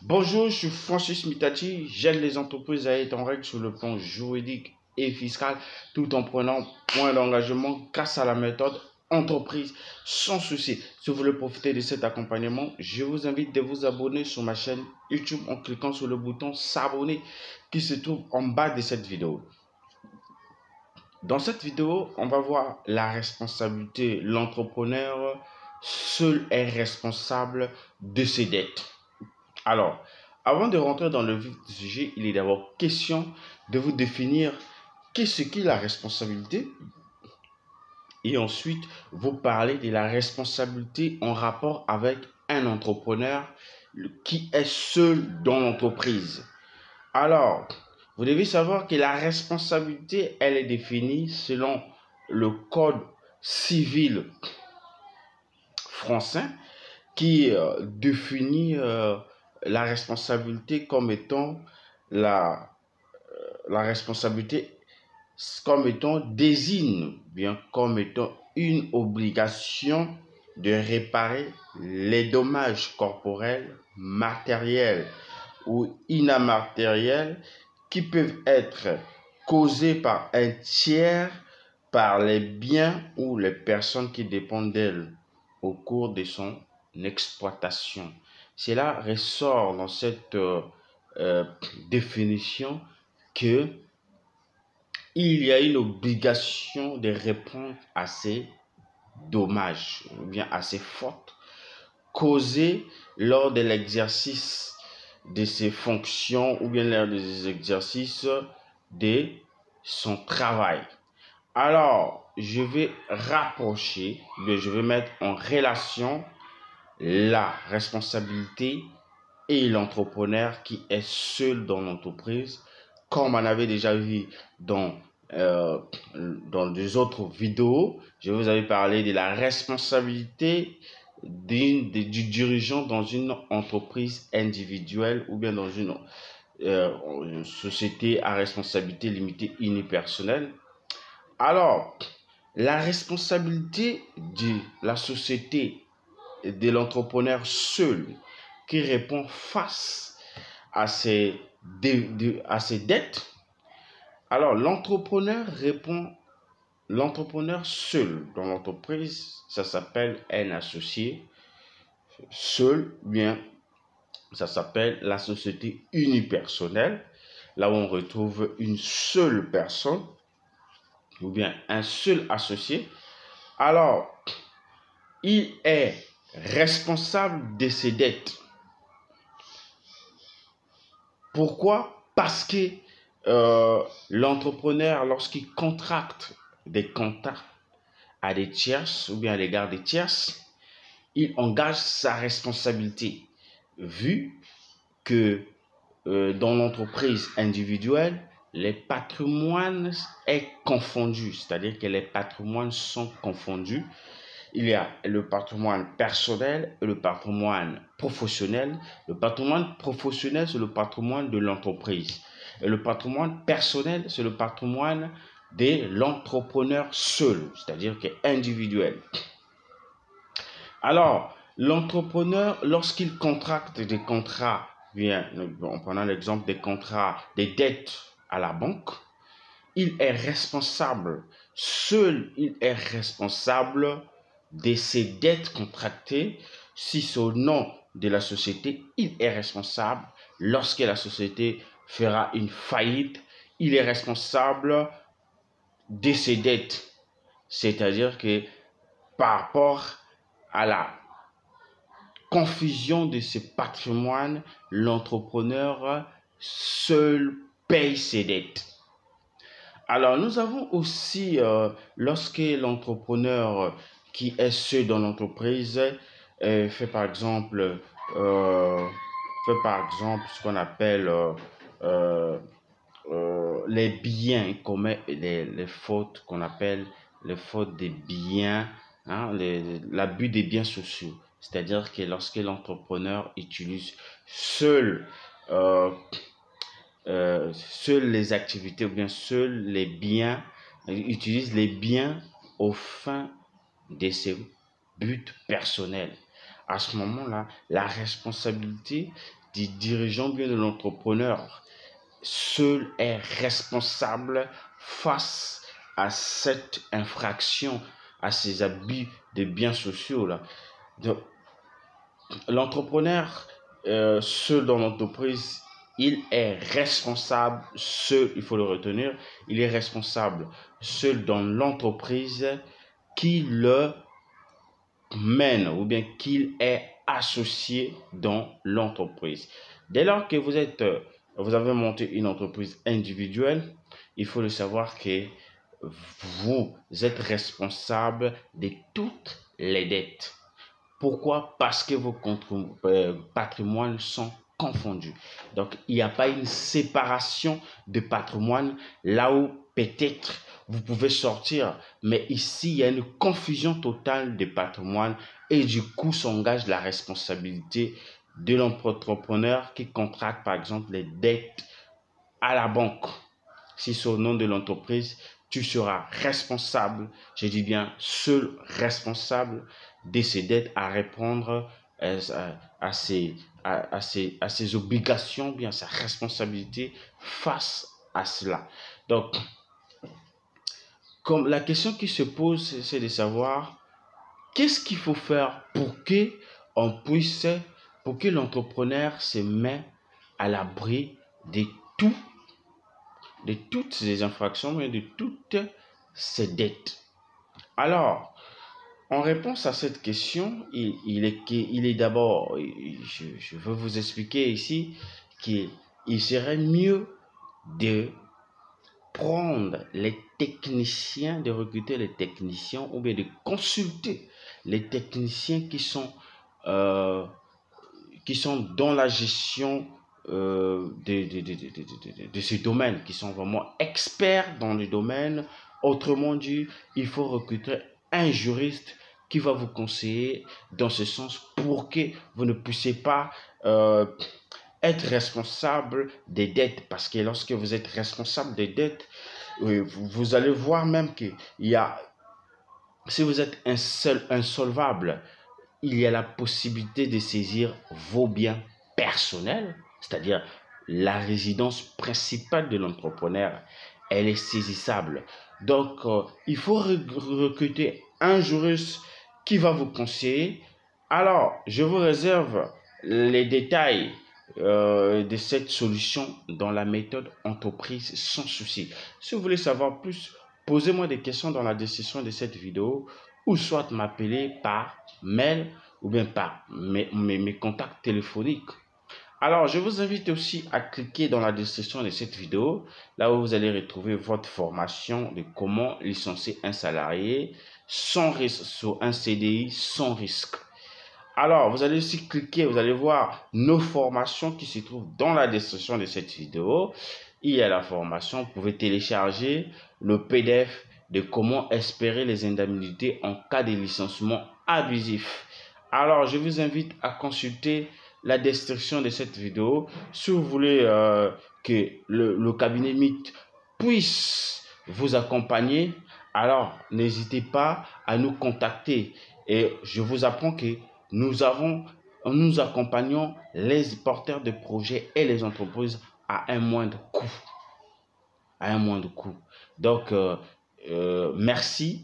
Bonjour, je suis Francis Mitachi. J'aide les entreprises à être en règle sur le plan juridique et fiscal tout en prenant point d'engagement grâce à la méthode entreprise sans souci. Si vous voulez profiter de cet accompagnement, je vous invite de vous abonner sur ma chaîne YouTube en cliquant sur le bouton s'abonner qui se trouve en bas de cette vidéo. Dans cette vidéo, on va voir la responsabilité. L'entrepreneur seul est responsable de ses dettes. Alors, avant de rentrer dans le vif du sujet, il est d'abord question de vous définir qu'est-ce qu'est la responsabilité et ensuite vous parler de la responsabilité en rapport avec un entrepreneur qui est seul dans l'entreprise. Alors, vous devez savoir que la responsabilité, elle est définie selon le code civil français qui définit la responsabilité comme étant la responsabilité comme étant désigne bien comme étant une obligation de réparer les dommages corporels, matériels ou immatériels qui peuvent être causés par un tiers, par les biens ou les personnes qui dépendent d'elle au cours de son exploitation. Cela ressort dans cette définition que il y a une obligation de répondre à ces dommages, ou bien à ces fautes causées lors de l'exercice de ses fonctions ou bien lors des exercices de son travail. Alors, je vais rapprocher, je vais mettre en relation la responsabilité et l'entrepreneur qui est seul dans l'entreprise, comme on avait déjà vu dans des autres vidéos. Je vous avais parlé de la responsabilité du dirigeant dans une entreprise individuelle ou bien dans une société à responsabilité limitée unipersonnelle. Alors, la responsabilité de la société et de l'entrepreneur seul qui répond face à ses dettes. Alors, l'entrepreneur seul dans l'entreprise, ça s'appelle un associé. Seul, bien, ça s'appelle la société unipersonnelle, là où on retrouve une seule personne ou bien un seul associé. Alors, il est responsable de ses dettes. Pourquoi? Parce que l'entrepreneur, lorsqu'il contracte des contrats à des tierces ou bien à l'égard des tierces, il engage sa responsabilité, vu que dans l'entreprise individuelle, les patrimoines est confondu, c'est-à-dire que les patrimoines sont confondus. Il y a le patrimoine personnel et le patrimoine professionnel. Le patrimoine professionnel, c'est le patrimoine de l'entreprise. Et le patrimoine personnel, c'est le patrimoine de l'entrepreneur seul, c'est-à-dire que individuel. Alors, l'entrepreneur, lorsqu'il contracte des contrats, bien, en prenant l'exemple des contrats, des dettes à la banque, il est responsable, seul il est responsable de ses dettes contractées. Si c'est au nom de la société, il est responsable. Lorsque la société fera une faillite, il est responsable de ses dettes. C'est-à-dire que par rapport à la confusion de ce patrimoine, l'entrepreneur seul paye ses dettes. Alors, nous avons aussi, lorsque l'entrepreneur qui est seul dans l'entreprise fait par exemple ce qu'on appelle les biens, commet les fautes qu'on appelle les fautes des biens, hein, l'abus des biens sociaux. C'est-à-dire que lorsque l'entrepreneur utilise seul seules les activités ou bien seuls les biens, utilise les biens aux fins de ses buts personnels. À ce moment-là, la responsabilité du dirigeant, bien de l'entrepreneur, seul est responsable face à cette infraction, à ces abus de biens sociaux là. L'entrepreneur seul dans l'entreprise, il est responsable seul, il faut le retenir, il est responsable seul dans l'entreprise qui le mène ou bien qu'il est associé dans l'entreprise. Dès lors que vous avez monté une entreprise individuelle, il faut le savoir que vous êtes responsable de toutes les dettes. Pourquoi? Parce que vos patrimoines sont confondus. Donc, il n'y a pas une séparation de patrimoine là où peut-être vous pouvez sortir. Mais ici, il y a une confusion totale de patrimoine et du coup, s'engage la responsabilité de l'entrepreneur qui contracte, par exemple, les dettes à la banque. Si c'est au nom de l'entreprise, tu seras responsable, je dis bien seul responsable de ces dettes à répondre à ses obligations, bien sa responsabilité face à cela. Donc, comme la question qui se pose, c'est de savoir qu'est-ce qu'il faut faire pour que l'entrepreneur se mette à l'abri de toutes ces infractions, mais de toutes ces dettes. Alors, en réponse à cette question, il est d'abord, je veux vous expliquer ici qu'il serait mieux de prendre les techniciens, de recruter les techniciens ou bien de consulter les techniciens qui sont dans la gestion de ce domaine, qui sont vraiment experts dans le domaine. Autrement dit, il faut recruter un juriste qui va vous conseiller dans ce sens pour que vous ne puissiez pas être responsable des dettes. Parce que lorsque vous êtes responsable des dettes, vous allez voir même qu'il y a, si vous êtes insolvable, il y a la possibilité de saisir vos biens personnels, c'est-à-dire la résidence principale de l'entrepreneur, elle est saisissable. Donc, il faut recruter un juriste qui va vous conseiller. Alors, je vous réserve les détails de cette solution dans la méthode entreprise sans souci. Si vous voulez savoir plus, posez-moi des questions dans la description de cette vidéo ou soit m'appeler par mail ou bien par mes contacts téléphoniques. Alors, je vous invite aussi à cliquer dans la description de cette vidéo, là où vous allez retrouver votre formation de comment licencier un salarié sans risque, sur un CDI sans risque. Alors, vous allez aussi cliquer, vous allez voir nos formations qui se trouvent dans la description de cette vidéo. Il y a la formation, vous pouvez télécharger le PDF de comment espérer les indemnités en cas de licenciement abusif. Alors, je vous invite à consulter la description de cette vidéo si vous voulez que le cabinet MIT puisse vous accompagner. Alors, n'hésitez pas à nous contacter et je vous apprends que nous accompagnons les porteurs de projets et les entreprises à un moindre coût. Donc, merci